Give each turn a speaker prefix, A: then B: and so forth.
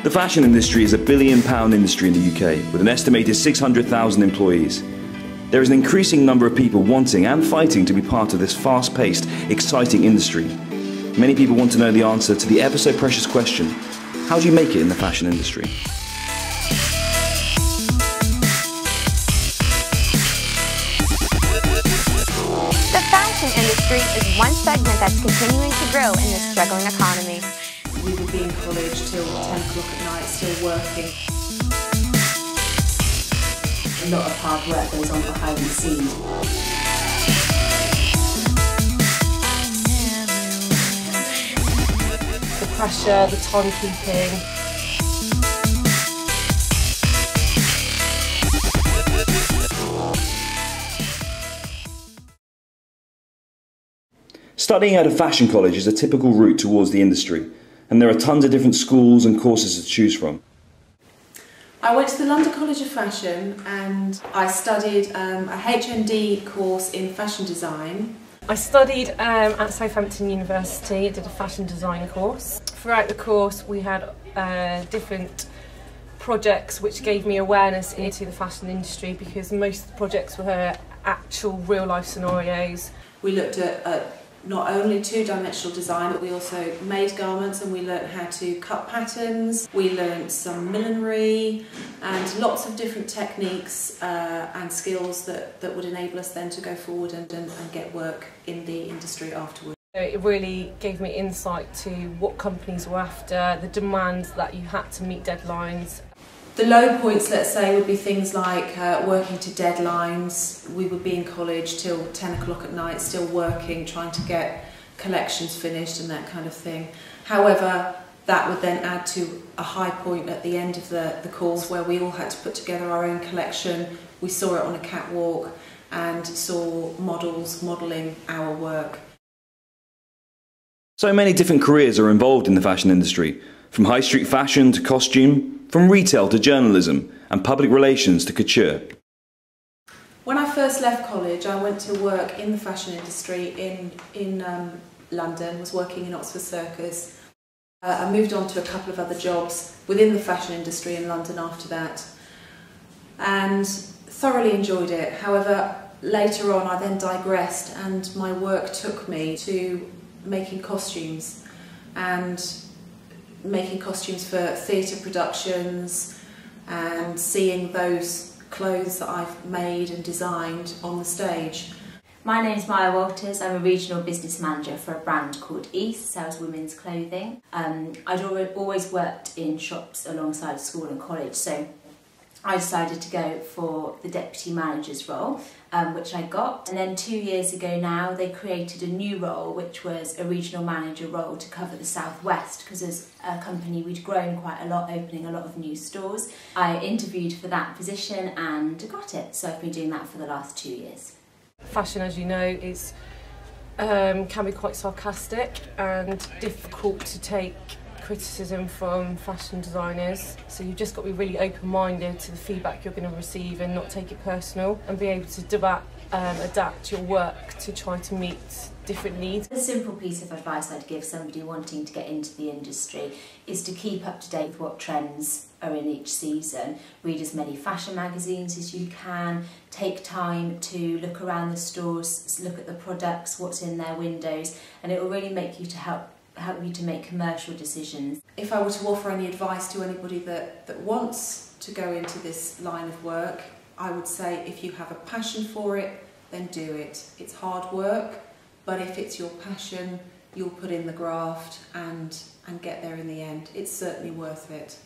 A: The fashion industry is a £1 billion industry in the UK, with an estimated 600,000 employees. There is an increasing number of people wanting and fighting to be part of this fast-paced, exciting industry. Many people want to know the answer to the ever-so-precious question: how do you make it in the fashion industry?
B: The fashion industry is one segment that's continuing to grow in this struggling economy.
C: We would be in college till 10 o'clock at night, still working. A lot of hard work goes on behind the scenes.
D: The pressure, the timekeeping.
A: Studying at a fashion college is a typical route towards the industry, and there are tons of different schools and courses to choose from.
C: I went to the London College of Fashion and I studied a HND course in fashion design.
D: I studied at Southampton University, did a fashion design course. Throughout the course we had different projects which gave me awareness into the fashion industry, because most of the projects were actual real life scenarios.
C: We looked at not only two-dimensional design, but we also made garments and we learnt how to cut patterns. We learnt some millinery and lots of different techniques and skills that would enable us then to go forward and get work in the industry afterwards.
D: It really gave me insight to what companies were after, the demands that you had to meet deadlines.
C: The low points, let's say, would be things like working to deadlines. We would be in college till 10 o'clock at night, still working, trying to get collections finished and that kind of thing. However, that would then add to a high point at the end of the course, where we all had to put together our own collection. We saw it on a catwalk and saw models modelling our work.
A: So many different careers are involved in the fashion industry, from high street fashion to costume, from retail to journalism, and public relations to couture.
C: When I first left college, I went to work in the fashion industry in London, was working in Oxford Circus. I moved on to a couple of other jobs within the fashion industry in London after that, and thoroughly enjoyed it. However, later on I then digressed and my work took me to making costumes, and making costumes for theatre productions and seeing those clothes that I've made and designed on the stage.
E: My name's Maya Walters. I'm a regional business manager for a brand called East, sells women's clothing. I'd always worked in shops alongside school and college, so I decided to go for the deputy manager's role, which I got. And then 2 years ago now, they created a new role, which was a regional manager role to cover the southwest, because as a company we'd grown quite a lot, opening a lot of new stores. I interviewed for that position and got it, so I've been doing that for the last 2 years.
D: Fashion, as you know, is can be quite sarcastic and difficult to take criticism from fashion designers, so you've just got to be really open-minded to the feedback you're going to receive and not take it personal, and be able to adapt your work to try to meet different needs.
E: A simple piece of advice I'd give somebody wanting to get into the industry is to keep up to date with what trends are in each season. Read as many fashion magazines as you can, take time to look around the stores, look at the products, what's in their windows, and it will really make you to help you to make commercial decisions.
C: If I were to offer any advice to anybody that wants to go into this line of work, I would say if you have a passion for it, then do it. It's hard work, but if it's your passion, you'll put in the graft and get there in the end. It's certainly worth it.